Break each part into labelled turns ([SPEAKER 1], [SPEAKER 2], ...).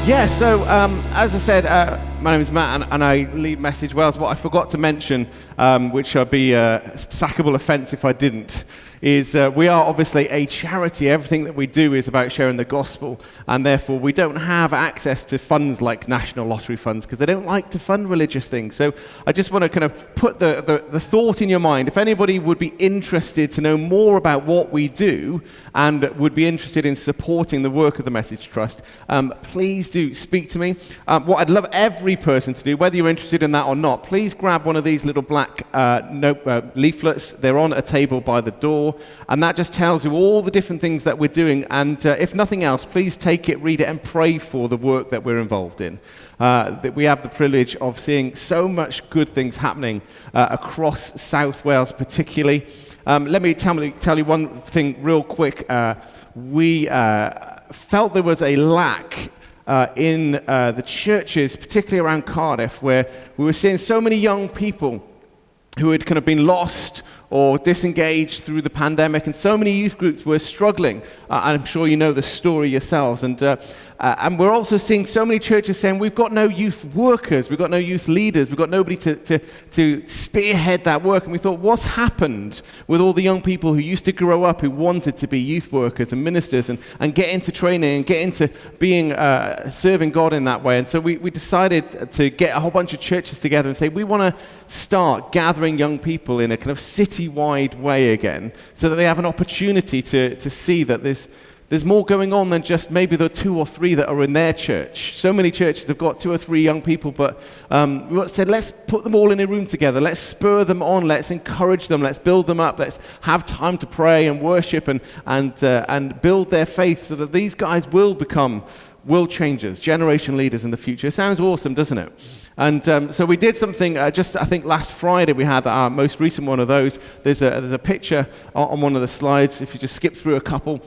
[SPEAKER 1] As I said, my name is Matt and I lead Message Wales. What I forgot to mention, which would be a sackable offence if I didn't, is we are obviously a charity. Everything that we do is about sharing the gospel, and therefore we don't have access to funds like national lottery funds because they don't like to fund religious things. So I just want to kind of put the thought in your mind. If anybody would be interested to know more about what we do and would be interested in supporting the work of the Message Trust, please do speak to me. What I'd love every person to do, whether you're interested in that or not, please grab one of these little black leaflets. They're on a table by the door, and that just tells you all the different things that we're doing. And if nothing else, please take it, read it, and pray for the work that we're involved in. That we have the privilege of seeing so much good things happening across South Wales particularly. Let me tell you one thing real quick. We felt there was a lack in the churches, particularly around Cardiff, where we were seeing so many young people who had kind of been lost or disengaged through the pandemic, and so many youth groups were struggling. I'm sure you know the story yourselves. And we're also seeing so many churches saying, we've got no youth workers, we've got no youth leaders, we've got nobody to spearhead that work. And we thought, what's happened with all the young people who used to grow up, who wanted to be youth workers and ministers and get into training and get into being serving God in that way? And so we decided to get a whole bunch of churches together and say, we want to start gathering young people in a kind of city-wide way again, so that they have an opportunity to see that there's more going on than just maybe the 2 or 3 that are in their church. So many churches have got 2 or 3 young people, but we said, let's put them all in a room together. Let's spur them on. Let's encourage them. Let's build them up. Let's have time to pray and worship and build their faith, so that these guys will become world changers, generation leaders in the future. It sounds awesome, doesn't it? And so we did something I think last Friday we had our most recent one of those. There's a picture on one of the slides, if you just skip through a couple,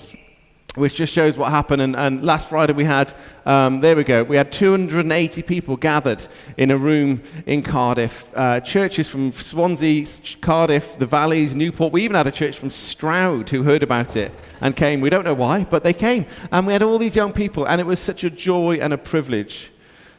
[SPEAKER 1] which just shows what happened. And last Friday we had, there we go, we had 280 people gathered in a room in Cardiff. Churches from Swansea, Cardiff, the Valleys, Newport. We even had a church from Stroud who heard about it and came. We don't know why, but they came. And we had all these young people, and it was such a joy and a privilege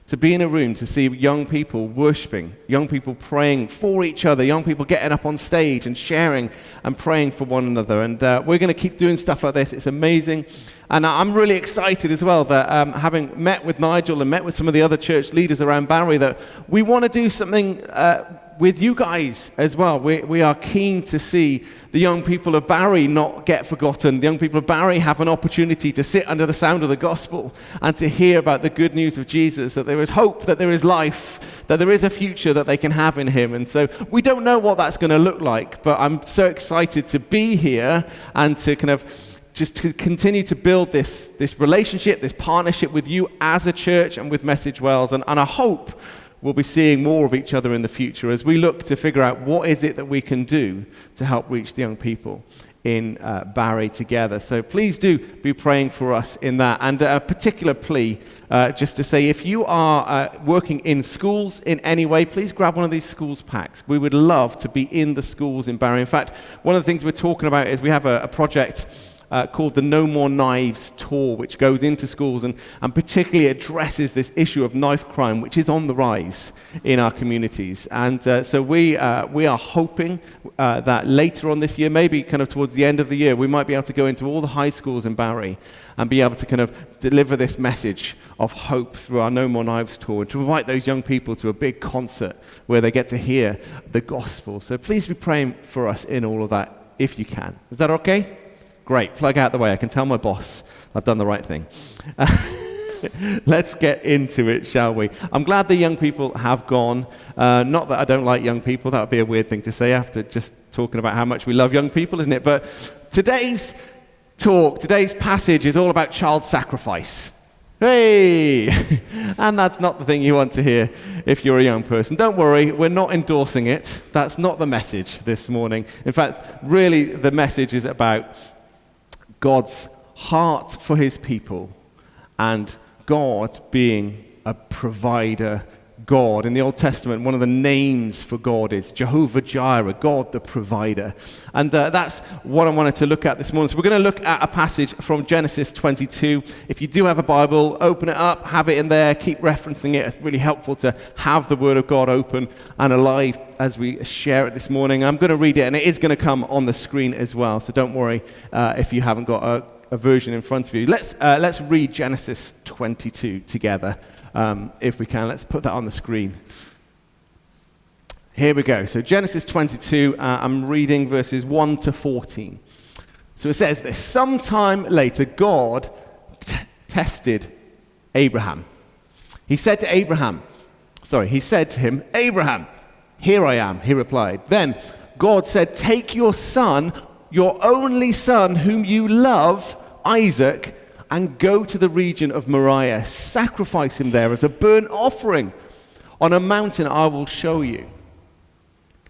[SPEAKER 1] to be in a room to see young people worshiping, young people praying for each other, young people getting up on stage and sharing and praying for one another. And we're going to keep doing stuff like this. It's amazing. And I'm really excited as well that having met with Nigel and met with some of the other church leaders around Barry, that we want to do something with you guys as well. We are keen to see the young people of Barry not get forgotten. The young people of Barry have an opportunity to sit under the sound of the gospel and to hear about the good news of Jesus, that there is hope, that there is life, that there is a future that they can have in him. And so we don't know what that's going to look like, but I'm so excited to be here and to kind of just to continue to build this relationship, this partnership with you as a church and with Message Wales. And I hope we'll be seeing more of each other in the future as we look to figure out what is it that we can do to help reach the young people in Barry together. So please do be praying for us in that. And a particular plea, just to say, if you are working in schools in any way, please grab one of these schools packs. We would love to be in the schools in Barry. In fact, one of the things we're talking about is we have a project called the No More Knives Tour, which goes into schools and particularly addresses this issue of knife crime, which is on the rise in our communities. And so we are hoping that later on this year, maybe kind of towards the end of the year, we might be able to go into all the high schools in Barry and be able to kind of deliver this message of hope through our No More Knives Tour, and to invite those young people to a big concert where they get to hear the gospel. So please be praying for us in all of that if you can. Is that okay? Great, plug out the way. I can tell my boss I've done the right thing. Let's get into it, shall we? I'm glad the young people have gone. Not that I don't like young people. That would be a weird thing to say after just talking about how much we love young people, isn't it? But today's passage is all about child sacrifice. Hey! And that's not the thing you want to hear if you're a young person. Don't worry, we're not endorsing it. That's not the message this morning. In fact, really the message is about God's heart for his people and God being a provider God. In the Old Testament, one of the names for God is Jehovah Jireh, God the provider. And that's what I wanted to look at this morning. So we're going to look at a passage from Genesis 22. If you do have a Bible, open it up, have it in there, keep referencing it. It's really helpful to have the Word of God open and alive as we share it this morning. I'm going to read it, and it is going to come on the screen as well. So don't worry if you haven't got a version in front of you. Let's read Genesis 22 together. If we can, let's put that on the screen. Here we go. So Genesis 22, I'm reading verses 1 to 14. So it says this: sometime later, God tested Abraham. He said to him, Abraham, here I am, he replied. Then God said, take your son, your only son, whom you love, Isaac, and go to the region of Moriah. Sacrifice him there as a burnt offering on a mountain I will show you.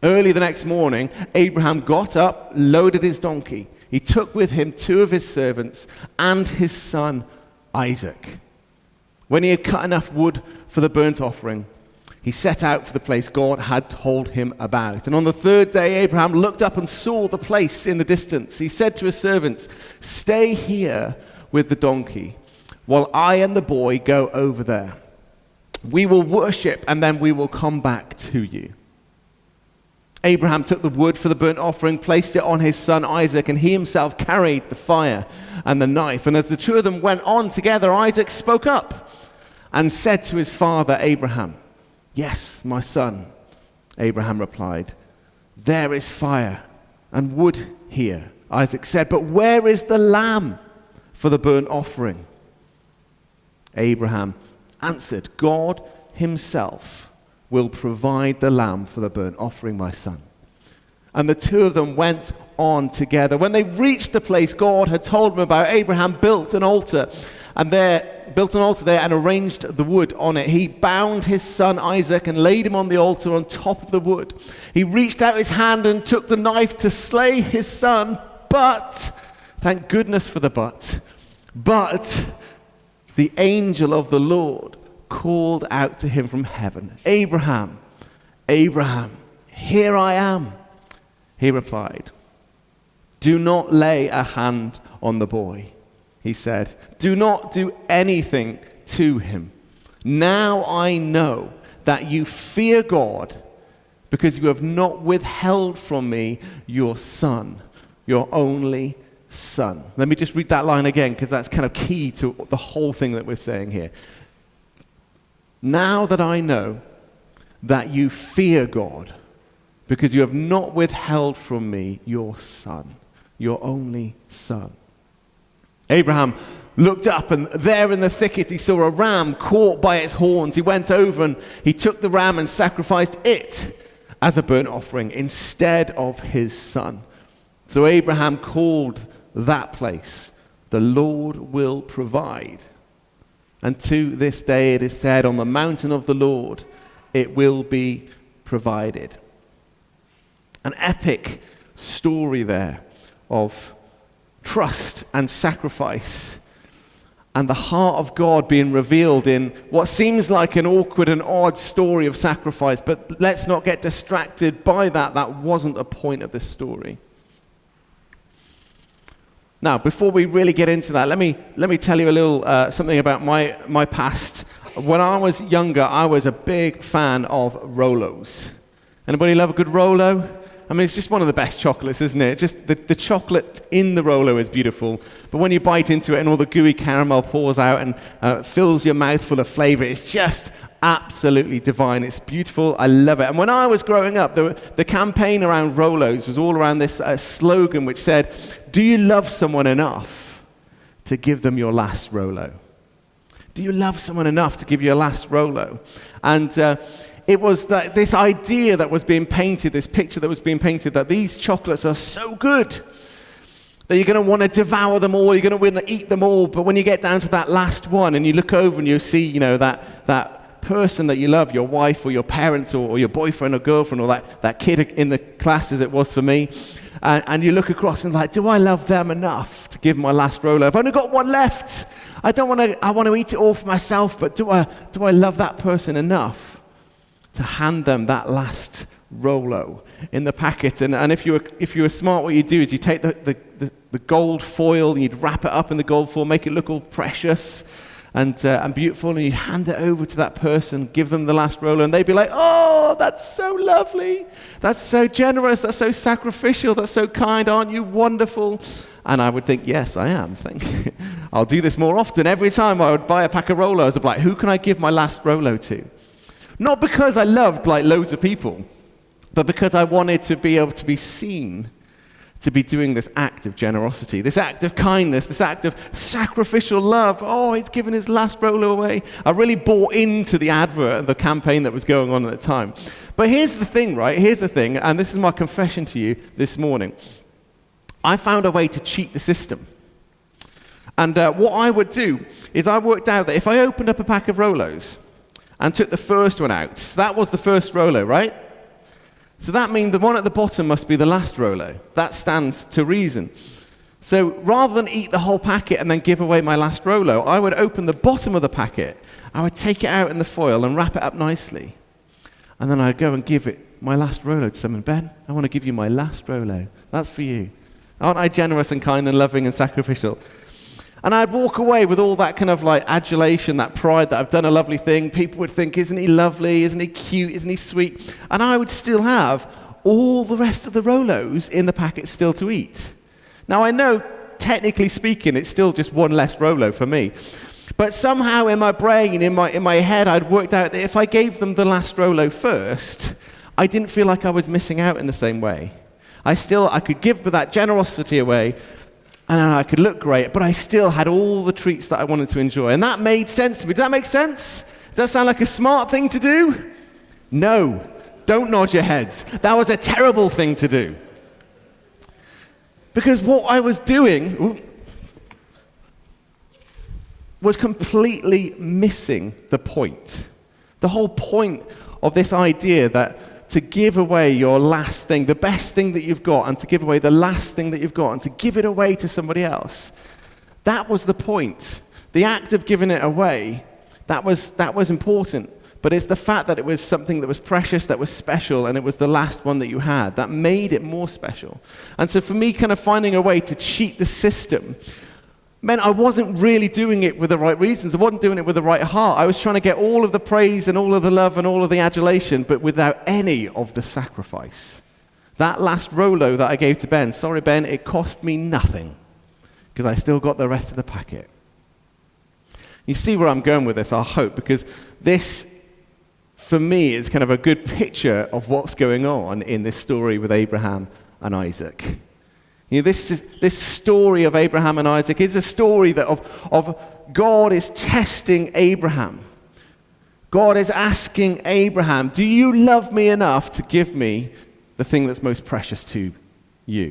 [SPEAKER 1] Early the next morning, Abraham got up, loaded his donkey. He took with him 2 of his servants and his son Isaac. When he had cut enough wood for the burnt offering, he set out for the place God had told him about. And on the 3rd day, Abraham looked up and saw the place in the distance. He said to his servants, stay here with the donkey while I and the boy go over there. We will worship and then we will come back to you. Abraham took the wood for the burnt offering, placed it on his son Isaac, and he himself carried the fire and the knife. And as the 2 of them went on together, Isaac spoke up and said to his father Abraham, yes, my son. Abraham replied, there is fire and wood here. Isaac said, but where is the lamb for the burnt offering? Abraham answered, God himself will provide the lamb for the burnt offering, my son. And the 2 of them went on together. When they reached the place God had told them about, Abraham built an altar there and arranged the wood on it. He bound his son Isaac and laid him on the altar on top of the wood. He reached out his hand and took the knife to slay his son, but, thank goodness for the but the angel of the Lord called out to him from heaven, Abraham, Abraham, here I am. He replied, do not lay a hand on the boy. He said, do not do anything to him. Now I know that you fear God because you have not withheld from me your son, your only son. Let me just read that line again because that's kind of key to the whole thing that we're saying here. Now that I know that you fear God because you have not withheld from me your son, your only son. Abraham looked up, and there in the thicket he saw a ram caught by its horns. He went over and he took the ram and sacrificed it as a burnt offering instead of his son. So Abraham called that place, the Lord will provide. And to this day it is said, on the mountain of the Lord it will be provided. An epic story there of trust and sacrifice and the heart of God being revealed in what seems like an awkward and odd story of sacrifice. But let's not get distracted by that. That wasn't the point of this story. Now, before we really get into that, let me tell you a little something about my past. When I was younger, I was a big fan of Rolos. Anybody love a good Rolo? I mean, it's just one of the best chocolates, isn't it? Just the chocolate in the Rolo is beautiful. But when you bite into it and all the gooey caramel pours out and fills your mouth full of flavor, it's just absolutely divine. It's beautiful. I love it. And when I was growing up, the campaign around Rolos was all around this slogan which said, do you love someone enough to give them your last Rolo? Do you love someone enough to give your last Rolo? And it was this idea that was being painted, this picture that was being painted, that these chocolates are so good that you're going to want to devour them all, you're going to want to eat them all. But when you get down to that last one and you look over and you see, that person that you love, your wife or your parents or your boyfriend or girlfriend or that kid in the class as it was for me, and you look across and like, do I love them enough to give my last Rolo? I've only got one left. I want to eat it all for myself, but do I love that person enough? to hand them that last Rolo in the packet. And if you were smart, what you do is you take the gold foil and you'd wrap it up in the gold foil, make it look all precious and beautiful, and you hand it over to that person, give them the last Rolo, and they'd be like, oh, that's so lovely, that's so generous, that's so sacrificial, that's so kind, aren't you wonderful? And I would think, yes, I am, thank you. I'll do this more often. Every time I would buy a pack of Rolos, I'd be like, who can I give my last Rolo to? Not because I loved like loads of people, but because I wanted to be able to be seen to be doing this act of generosity, this act of kindness, this act of sacrificial love. Oh, he's given his last Rolo away. I really bought into the advert and the campaign that was going on at the time. But here's the thing, right? Here's the thing, and this is my confession to you this morning. I found a way to cheat the system. And what I would do is I worked out that if I opened up a pack of Rolos and took the first one out, so that was the first Rolo, right? So that means the one at the bottom must be the last Rolo. That stands to reason. So rather than eat the whole packet and then give away my last Rolo, I would open the bottom of the packet, I would take it out in the foil and wrap it up nicely. And then I'd go and give it my last Rolo to someone. Ben, I want to give you my last Rolo. That's for you. Aren't I generous and kind and loving and sacrificial? And I'd walk away with all that kind of like adulation, that pride that I've done a lovely thing. People would think, isn't he lovely? Isn't he cute? Isn't he sweet? And I would still have all the rest of the Rolos in the packet still to eat. Now I know, technically speaking, it's still just one less Rolo for me. But somehow in my brain, in my head, I'd worked out that if I gave them the last Rolo first, I didn't feel like I was missing out in the same way. I could give that generosity away, and I could look great, but I still had all the treats that I wanted to enjoy. And that made sense to me. Does that make sense? Does that sound like a smart thing to do? No. Don't nod your heads. That was a terrible thing to do. Because what I was doing was completely missing the point. The whole point of this idea that to give away your last thing, the best thing that you've got, and to give away the last thing that you've got, and to give it away to somebody else. That was the point. The act of giving it away, that was important. But it's the fact that it was something that was precious, that was special, and it was the last one that you had, that made it more special. And so for me, kind of finding a way to cheat the system meant I wasn't really doing it with the right reasons. I wasn't doing it with the right heart. I was trying to get all of the praise and all of the love and all of the adulation, but without any of the sacrifice. That last Rolo that I gave to Ben, sorry Ben, it cost me nothing because I still got the rest of the packet. You see where I'm going with this, I hope, because this, for me, is kind of a good picture of what's going on in this story with Abraham and Isaac. You know, this story of Abraham and Isaac is a story that of God is testing Abraham. God is asking Abraham, do you love me enough to give me the thing that's most precious to you?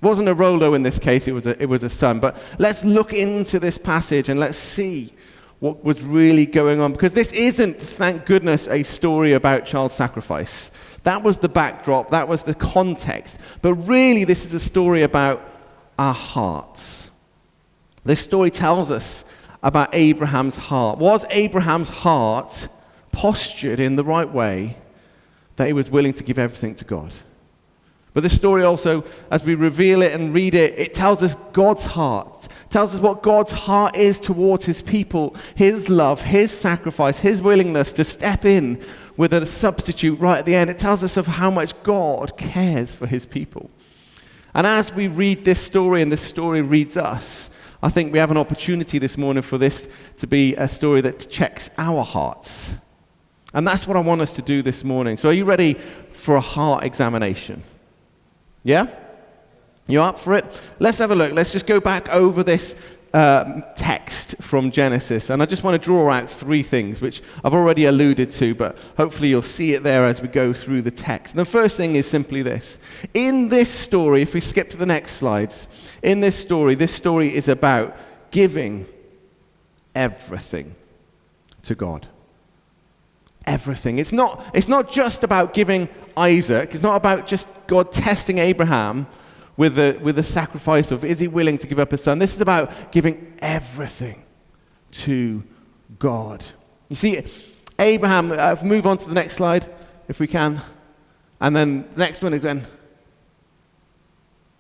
[SPEAKER 1] It wasn't a Rolo in this case, it was a son. But let's look into this passage and let's see what was really going on. Because this isn't, thank goodness, a story about child sacrifice. That was the backdrop, that was the context. But really, this is a story about our hearts. This story tells us about Abraham's heart. Was Abraham's heart postured in the right way that he was willing to give everything to God? But this story also, as we reveal it and read it, it tells us God's heart. It tells us what God's heart is towards his people, his love, his sacrifice, his willingness to step in with a substitute right at the end. It tells us of how much God cares for his people. And as we read this story and this story reads us, I think we have an opportunity this morning for this to be a story that checks our hearts. And that's what I want us to do this morning. So are you ready for a heart examination? Yeah? You up for it? Let's have a look. Let's just go back over this text from Genesis. And I just want to draw out three things, which I've already alluded to, but hopefully you'll see it there as we go through the text. And the first thing is simply this. In this story, if we skip to the next slides, in this story is about giving everything to God. Everything. It's not just about giving Isaac. It's not about just God testing Abraham with the sacrifice of, is he willing to give up his son? This is about giving everything to God. You see, Abraham, move on to the next slide. if we can. And then the next one again.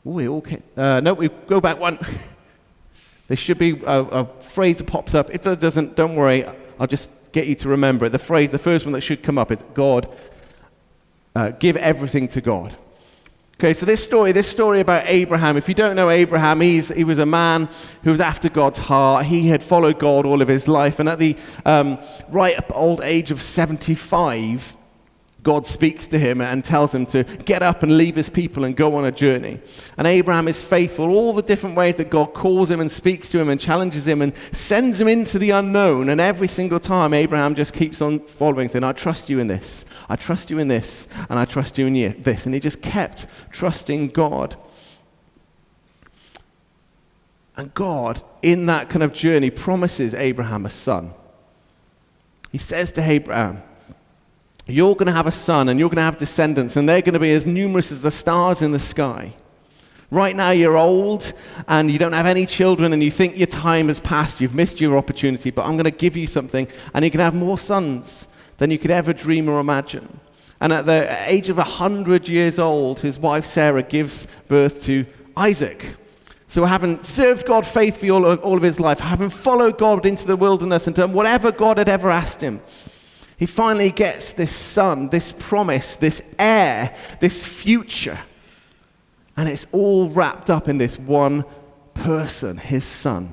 [SPEAKER 1] Oh, we all can. No, we go back one. There should be a phrase that pops up. If it doesn't, don't worry. I'll just get you to remember it. The first one that should come up is God. Give everything to God. Okay, so this story about Abraham, if you don't know Abraham, he was a man who was after God's heart. He had followed God all of his life, and at the ripe old age of 75, God speaks to him and tells him to get up and leave his people and go on a journey. And Abraham is faithful. All the different ways that God calls him and speaks to him and challenges him and sends him into the unknown. And every single time, Abraham just keeps on following, saying, I trust you in this. I trust you in this. And I trust you in this. And he just kept trusting God. And God, in that kind of journey, promises Abraham a son. He says to Abraham, you're going to have a son and you're going to have descendants, and they're going to be as numerous as the stars in the sky. Right now you're old and you don't have any children and you think your time has passed, you've missed your opportunity, but I'm going to give you something, and you can have more sons than you could ever dream or imagine. And at the age of 100 years old, his wife Sarah gives birth to Isaac. So having served God faithfully all of his life, having followed God into the wilderness and done whatever God had ever asked him, he finally gets this son, this promise, this heir, this future. And it's all wrapped up in this one person, his son.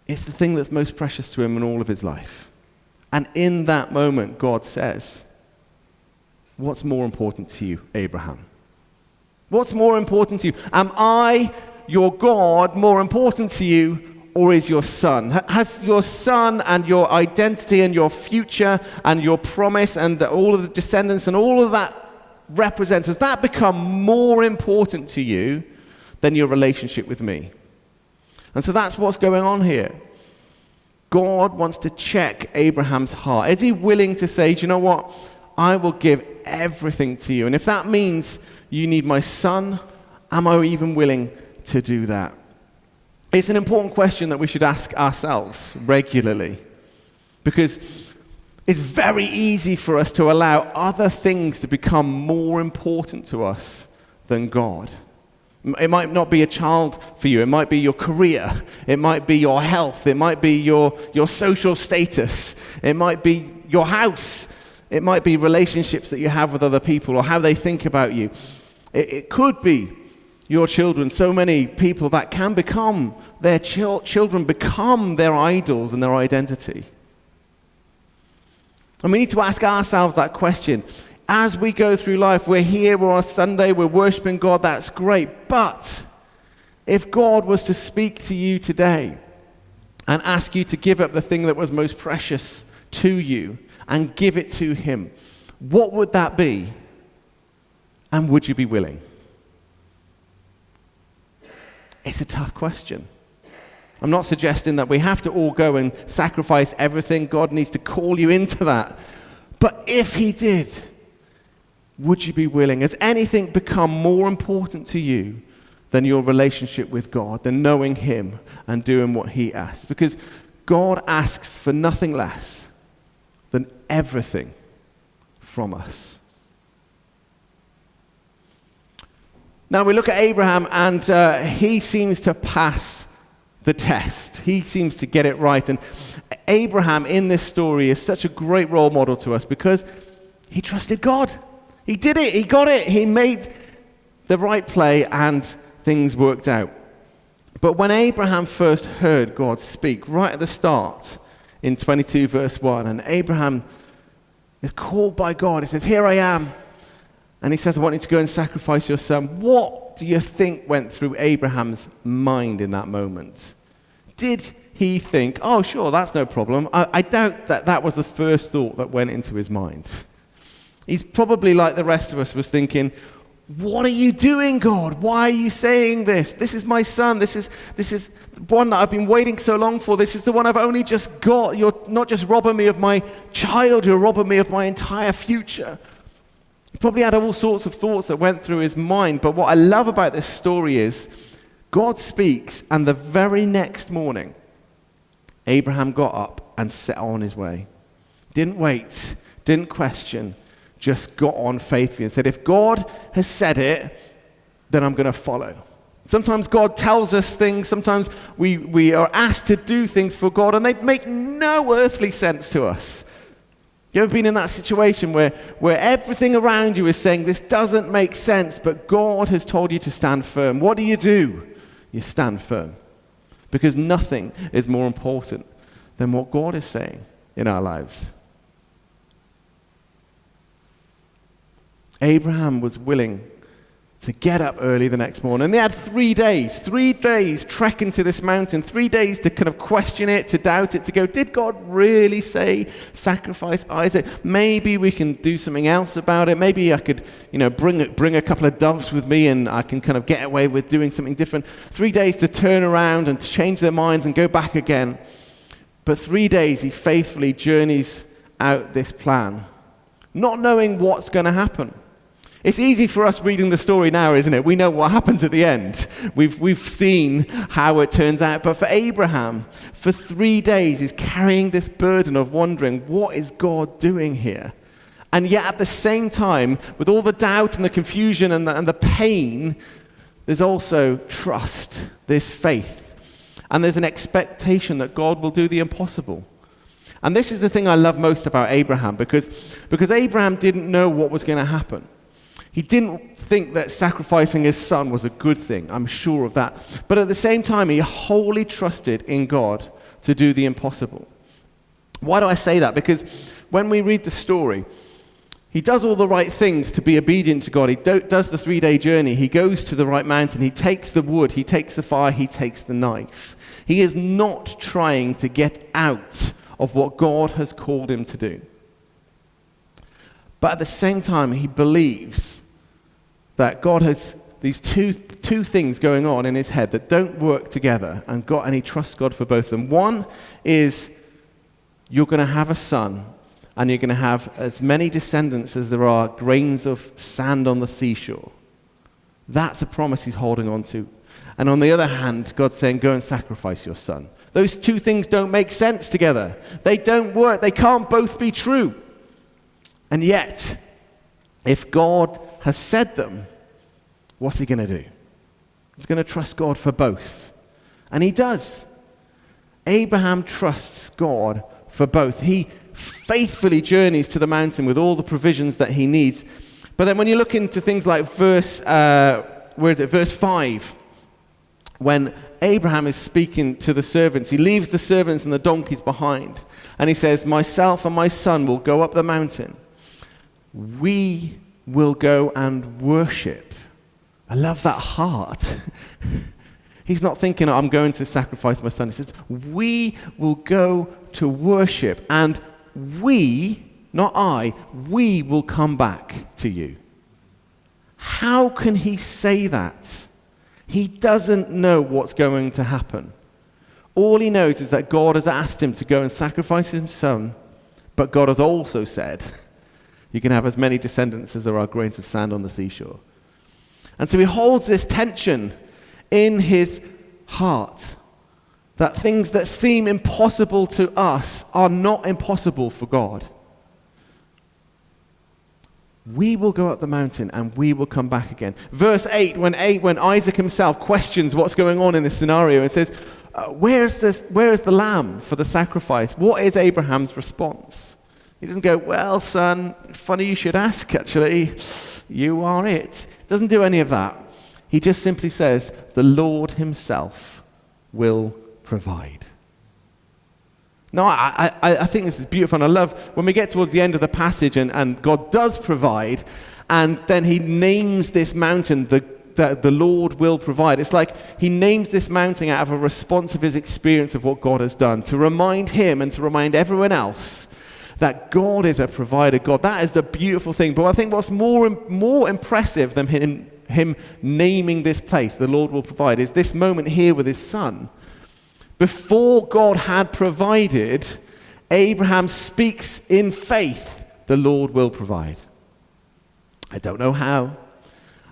[SPEAKER 1] It's the thing that's most precious to him in all of his life. And in that moment, God says, what's more important to you, Abraham? What's more important to you? Am I, your God, more important to you, or is your son? Has your son and your identity and your future and your promise and all of the descendants and all of that represents, has that become more important to you than your relationship with me? And so that's what's going on here. God wants to check Abraham's heart. Is he willing to say, do you know what? I will give everything to you. And if that means you need my son, am I even willing to do that? It's an important question that we should ask ourselves regularly, because it's very easy for us to allow other things to become more important to us than God. It might not be a child for you. It might be your career. It might be your health. It might be your social status. It might be your house. It might be relationships that you have with other people or how they think about you. It could be your children. So many people that can become their children become their idols and their identity. And we need to ask ourselves that question. As we go through life, we're here, we're on a Sunday, we're worshiping God, that's great. But if God was to speak to you today and ask you to give up the thing that was most precious to you and give it to him, what would that be? And would you be willing? It's a tough question. I'm not suggesting that we have to all go and sacrifice everything. God needs to call you into that. But if he did, would you be willing? Has anything become more important to you than your relationship with God, than knowing him and doing what he asks? Because God asks for nothing less than everything from us. Now we look at Abraham, and he seems to pass the test. He seems to get it right. And Abraham in this story is such a great role model to us because he trusted God. He did it. He got it. He made the right play and things worked out. But when Abraham first heard God speak right at the start in 22 verse 1, and Abraham is called by God, he says, here I am. And he says, I want you to go and sacrifice your son. What do you think went through Abraham's mind in that moment? Did he think, oh, sure, that's no problem? I doubt that was the first thought that went into his mind. He's probably like the rest of us was thinking, what are you doing, God? Why are you saying this? This is my son. This is one that I've been waiting so long for. This is the one I've only just got. You're not just robbing me of my child, you're robbing me of my entire future. He probably had all sorts of thoughts that went through his mind. But what I love about this story is God speaks, and the very next morning, Abraham got up and set on his way. Didn't wait, didn't question, just got on faithfully and said, if God has said it, then I'm going to follow. Sometimes God tells us things, sometimes we are asked to do things for God, and they make no earthly sense to us. You ever been in that situation where everything around you is saying, this doesn't make sense, but God has told you to stand firm? What do? You stand firm. Because nothing is more important than what God is saying in our lives. Abraham was willing to get up early the next morning. And they had 3 days trekking to this mountain, 3 days to kind of question it, to doubt it, to go, did God really say sacrifice Isaac? Maybe we can do something else about it. Maybe I could, bring a couple of doves with me and I can kind of get away with doing something different. 3 days to turn around and to change their minds and go back again. But 3 days he faithfully journeys out this plan, not knowing what's going to happen. It's easy for us reading the story now, isn't it? We know what happens at the end. We've seen how it turns out. But for Abraham, for 3 days, he's carrying this burden of wondering, what is God doing here? And yet at the same time, with all the doubt and the confusion and the pain, there's also trust, there's faith, and there's an expectation that God will do the impossible. And this is the thing I love most about Abraham, because Abraham didn't know what was going to happen. He didn't think that sacrificing his son was a good thing, I'm sure of that. But at the same time, he wholly trusted in God to do the impossible. Why do I say that? Because when we read the story, he does all the right things to be obedient to God. He does the 3-day journey. He goes to the right mountain. He takes the wood. He takes the fire. He takes the knife. He is not trying to get out of what God has called him to do. But at the same time, he believes that God has these two things going on in his head that don't work together, and he trusts God for both of them. One is, you're going to have a son, and you're going to have as many descendants as there are grains of sand on the seashore. That's a promise he's holding on to. And on the other hand, God's saying, go and sacrifice your son. Those two things don't make sense together. They don't work. They can't both be true. And yet, if God has said them, what's he going to do? He's going to trust God for both. And he does. Abraham trusts God for both. He faithfully journeys to the mountain with all the provisions that he needs. But then when you look into things like verse 5, when Abraham is speaking to the servants, he leaves the servants and the donkeys behind. And he says, myself and my son will go up the mountain. We will go and worship. I love that heart. He's not thinking, I'm going to sacrifice my son. He says, we will go to worship, and we, not I, we will come back to you. How can he say that? He doesn't know what's going to happen. All he knows is that God has asked him to go and sacrifice his son, but God has also said, you can have as many descendants as there are grains of sand on the seashore. And so he holds this tension in his heart, that things that seem impossible to us are not impossible for God. We will go up the mountain and we will come back again. Verse 8, when Isaac himself questions what's going on in this scenario and says, where is the lamb for the sacrifice? What is Abraham's response? He doesn't go, well, son, funny you should ask, actually. You are it. Doesn't do any of that. He just simply says, the Lord himself will provide. No, I think this is beautiful, and I love when we get towards the end of the passage and God does provide, and then he names this mountain the Lord will provide. It's like he names this mountain out of a response of his experience of what God has done, to remind him and to remind everyone else that God is a provider God. That is a beautiful thing. But I think what's more impressive than him naming this place, the Lord will provide, is this moment here with his son. Before God had provided, Abraham speaks in faith, the Lord will provide. I don't know how.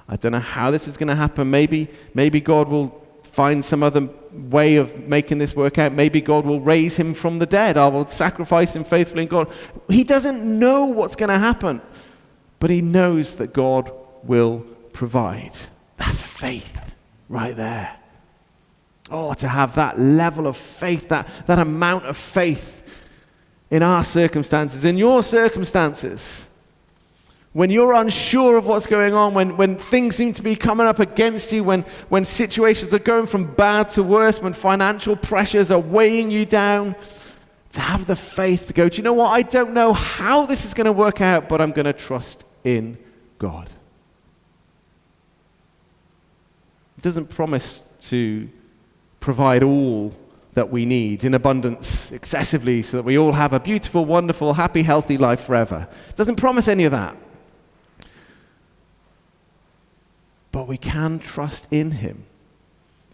[SPEAKER 1] I don't know how this is going to happen. Maybe God will find some other way of making this work out. Maybe God will raise him from the dead. I will sacrifice him faithfully in God. He doesn't know what's going to happen, but he knows that God will provide. That's faith right there. Oh, to have that level of faith, that amount of faith in our circumstances, in your circumstances. When you're unsure of what's going on, when things seem to be coming up against you, when situations are going from bad to worse, when financial pressures are weighing you down, to have the faith to go, do you know what? I don't know how this is going to work out, but I'm going to trust in God. It doesn't promise to provide all that we need in abundance, excessively, so that we all have a beautiful, wonderful, happy, healthy life forever. It doesn't promise any of that. But we can trust in him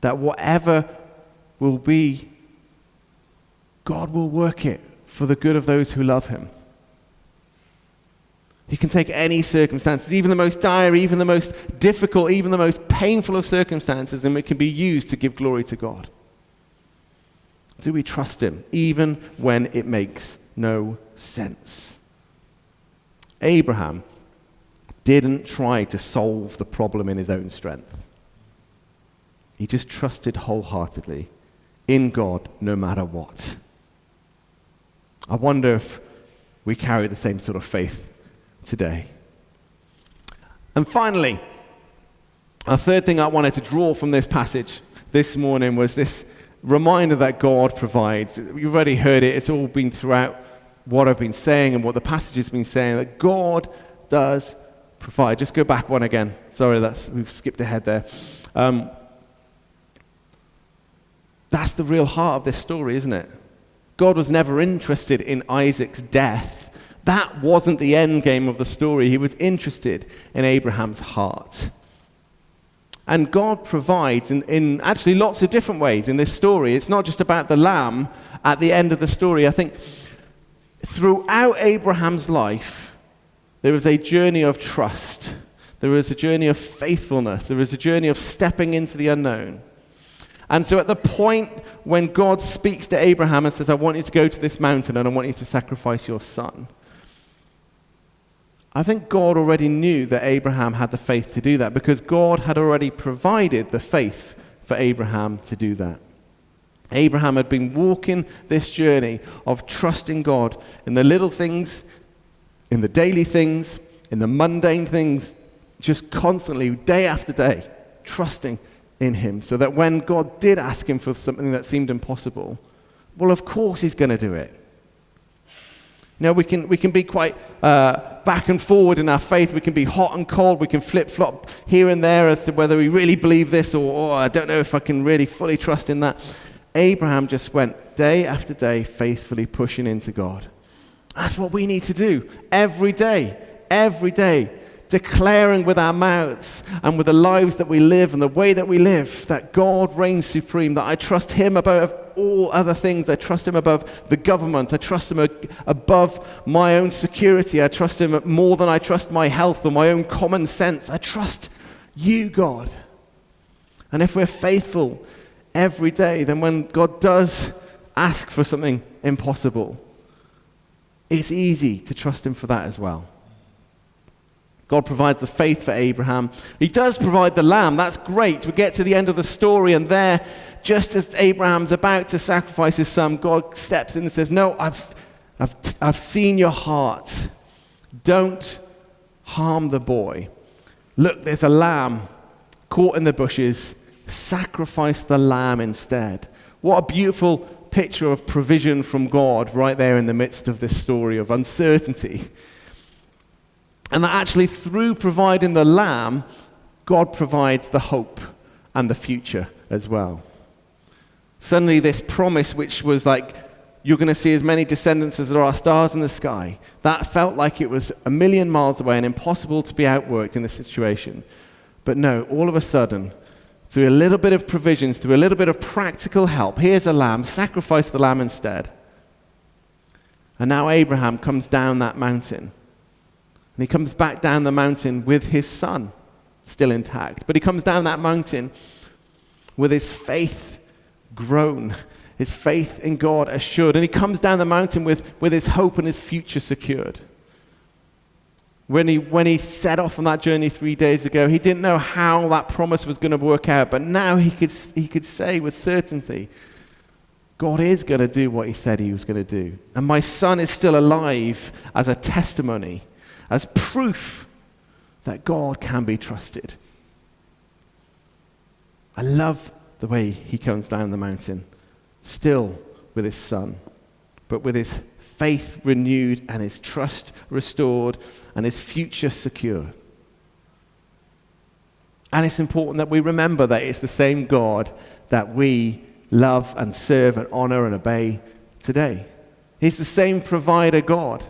[SPEAKER 1] that whatever will be, God will work it for the good of those who love him. He can take any circumstances, even the most dire, even the most difficult, even the most painful of circumstances, and it can be used to give glory to God. Do we trust him, even when it makes no sense? Abraham didn't try to solve the problem in his own strength. He just trusted wholeheartedly in God no matter what. I wonder if we carry the same sort of faith today. And finally, a third thing I wanted to draw from this passage this morning was this reminder that God provides. You've already heard it. It's all been throughout what I've been saying and what the passage has been saying, that God does provide. Just go back one again. Sorry, we've skipped ahead there. That's the real heart of this story, isn't it? God was never interested in Isaac's death. That wasn't the end game of the story. He was interested in Abraham's heart. And God provides in actually lots of different ways in this story. It's not just about the lamb at the end of the story. I think throughout Abraham's life, there was a journey of trust. There was a journey of faithfulness. There was a journey of stepping into the unknown. And so at the point when God speaks to Abraham and says, I want you to go to this mountain and I want you to sacrifice your son, I think God already knew that Abraham had the faith to do that, because God had already provided the faith for Abraham to do that. Abraham had been walking this journey of trusting God in the little things, in the daily things, in the mundane things, just constantly, day after day, trusting in him, so that when God did ask him for something that seemed impossible, well, of course he's going to do it. You know, we can be quite back and forward in our faith. We can be hot and cold. We can flip-flop here and there as to whether we really believe this or I don't know if I can really fully trust in that. Abraham just went day after day faithfully pushing into God. That's what we need to do every day, declaring with our mouths and with the lives that we live and the way that we live that God reigns supreme, that I trust him above all other things. I trust him above the government. I trust him above my own security. I trust him more than I trust my health or my own common sense. I trust you, God. And if we're faithful every day, then when God does ask for something impossible, it's easy to trust him for that as well. God provides the faith for Abraham. He does provide the lamb. That's great. We get to the end of the story, and there, just as Abraham's about to sacrifice his son, God steps in and says, no, I've seen your heart. Don't harm the boy. Look, there's a lamb caught in the bushes. Sacrifice the lamb instead. What a beautiful picture of provision from God right there in the midst of this story of uncertainty. And that actually through providing the lamb, God provides the hope and the future as well. Suddenly this promise, which was like, you're going to see as many descendants as there are stars in the sky, that felt like it was a million miles away and impossible to be outworked in this situation. But no, all of a sudden, through a little bit of provisions, through a little bit of practical help, here's a lamb, sacrifice the lamb instead. And now Abraham comes down that mountain. And he comes back down the mountain with his son, still intact. But he comes down that mountain with his faith grown, his faith in God assured. And he comes down the mountain with his hope and his future secured. When he set off on that journey 3 days ago, he didn't know how that promise was going to work out, but now he could say with certainty, God is going to do what he said he was going to do. And my son is still alive as a testimony, as proof that God can be trusted. I love the way he comes down the mountain, still with his son, but with his faith renewed and his trust restored and his future secure. And it's important that we remember that it's the same God that we love and serve and honor and obey today. He's the same provider God.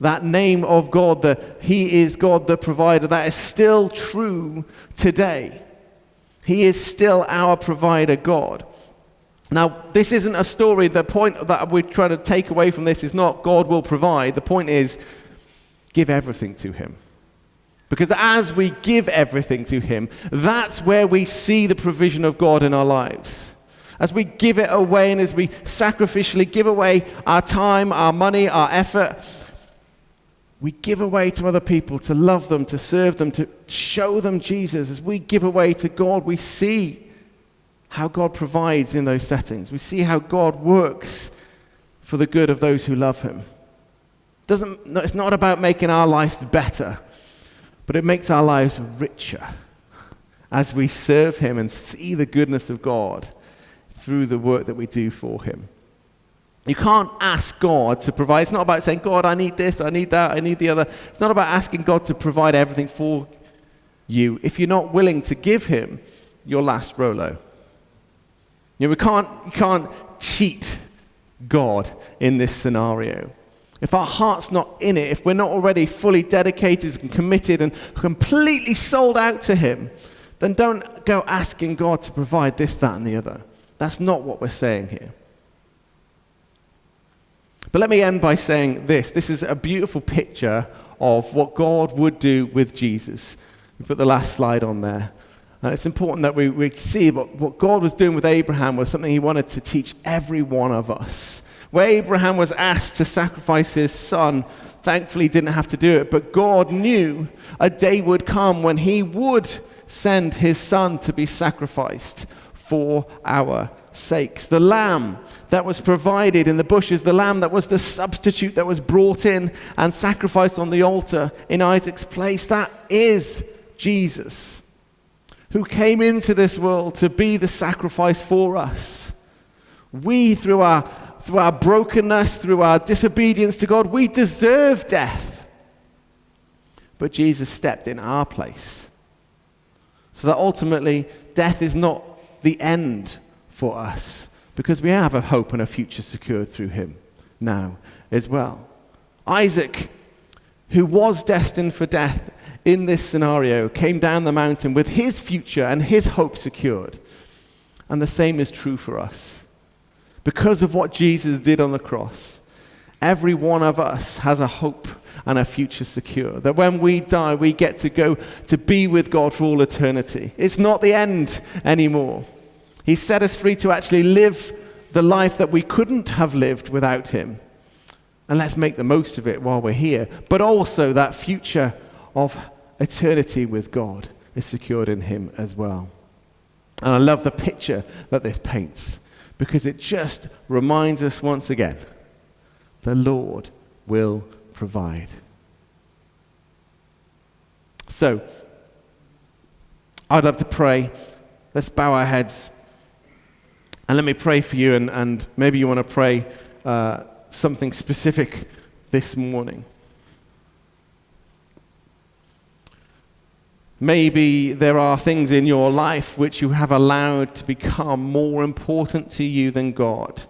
[SPEAKER 1] That name of God, he is God the provider, that is still true today. He is still our provider God. Now, this isn't a story. The point that we're trying to take away from this is not God will provide. The point is, give everything to him. Because as we give everything to him, that's where we see the provision of God in our lives. As we give it away and as we sacrificially give away our time, our money, our effort, we give away to other people to love them, to serve them, to show them Jesus. As we give away to God, we see how God provides in those settings. We see how God works for the good of those who love him. It's not about making our lives better, but it makes our lives richer as we serve him and see the goodness of God through the work that we do for him. You can't ask God to provide. It's not about saying, God, I need this, I need that, I need the other. It's not about asking God to provide everything for you if you're not willing to give him your last Rolo. You can't cheat God in this scenario. If our heart's not in it, if we're not already fully dedicated and committed and completely sold out to him, then don't go asking God to provide this, that, and the other. That's not what we're saying here. But let me end by saying this. This is a beautiful picture of what God would do with Jesus. We put the last slide on there. And it's important that we see what God was doing with Abraham was something he wanted to teach every one of us. Where Abraham was asked to sacrifice his son, thankfully he didn't have to do it, but God knew a day would come when he would send his son to be sacrificed for our sakes. The lamb that was provided in the bushes, the lamb that was the substitute that was brought in and sacrificed on the altar in Isaac's place, that is Jesus, who came into this world to be the sacrifice for us. We, through our brokenness, through our disobedience to God, we deserve death. But Jesus stepped in our place. So that ultimately, death is not the end for us, because we have a hope and a future secured through him now as well. Isaac, who was destined for death in this scenario, came down the mountain with his future and his hope secured. And the same is true for us. Because of what Jesus did on the cross, every one of us has a hope and a future secure. That when we die, we get to go to be with God for all eternity. It's not the end anymore. He set us free to actually live the life that we couldn't have lived without him. And let's make the most of it while we're here. But also that future of eternity with God is secured in him as well. And I love the picture that this paints, because it just reminds us once again, the Lord will provide. So, I'd love to pray. Let's bow our heads. And let me pray for you, and maybe you want to pray something specific this morning. Maybe there are things in your life which you have allowed to become more important to you than God.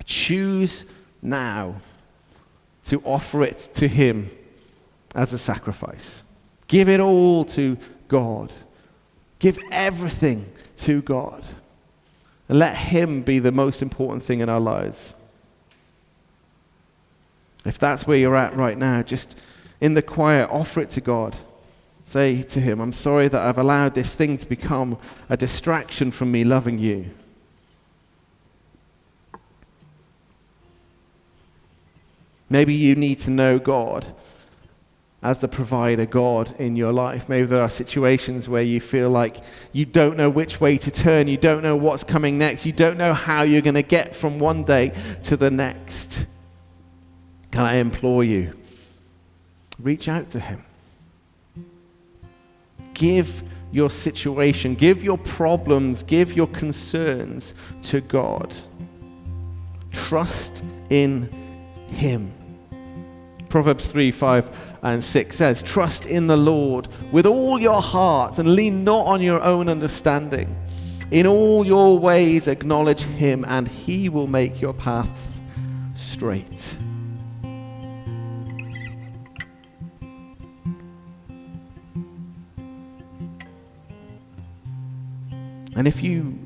[SPEAKER 1] Choose now to offer it to him as a sacrifice. Give it all to God. Give everything to God. And let him be the most important thing in our lives. If that's where you're at right now, just in the quiet, offer it to God. Say to him, I'm sorry that I've allowed this thing to become a distraction from me loving you. Maybe you need to know God as the provider, God in your life. Maybe there are situations where you feel like you don't know which way to turn. You don't know what's coming next. You don't know how you're going to get from one day to the next. Can I implore you? Reach out to him. Give your situation, give your problems, give your concerns to God. Trust in him. Proverbs 3:5-6 says, trust in the Lord with all your heart and lean not on your own understanding. In all your ways acknowledge him and he will make your paths straight. And if you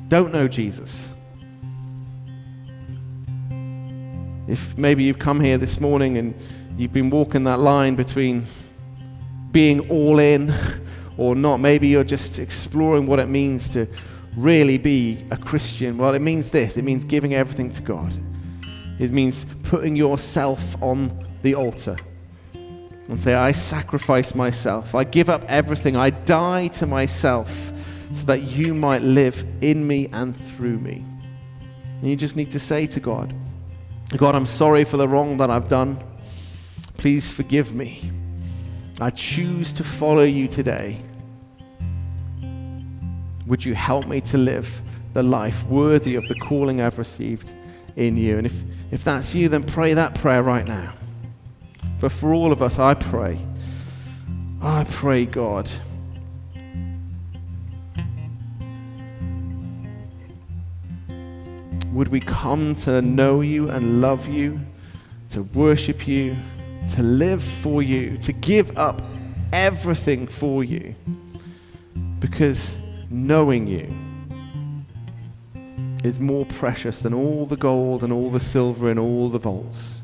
[SPEAKER 1] don't know Jesus, if maybe you've come here this morning and you've been walking that line between being all in or not, maybe you're just exploring what it means to really be a Christian. Well, it means this. It means giving everything to God. It means putting yourself on the altar and say, I sacrifice myself. I give up everything. I die to myself so that you might live in me and through me. And you just need to say to God, God, I'm sorry for the wrong that I've done. Please forgive me. I choose to follow you today. Would you help me to live the life worthy of the calling I've received in you? And if that's you, then pray that prayer right now. But for all of us, I pray, God, would we come to know you and love you, to worship you, to live for you, to give up everything for you, because knowing you is more precious than all the gold and all the silver and all the vaults.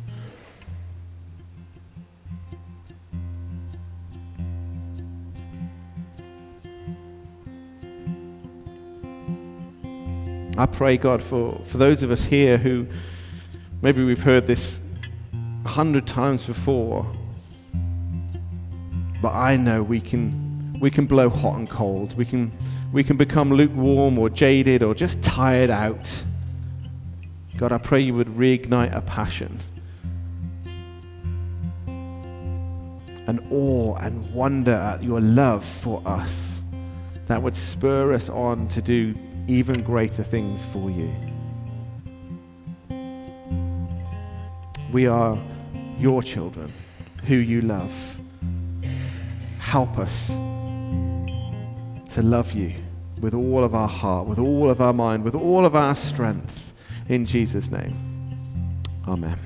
[SPEAKER 1] I pray, God, for those of us here who maybe we've heard this 100 times before, but I know we can blow hot and cold. We can become lukewarm or jaded or just tired out. God, I pray you would reignite a passion, an awe and wonder at your love for us that would spur us on to do even greater things for you. We are your children who you love. Help us to love you with all of our heart, with all of our mind, with all of our strength. In Jesus' name, amen.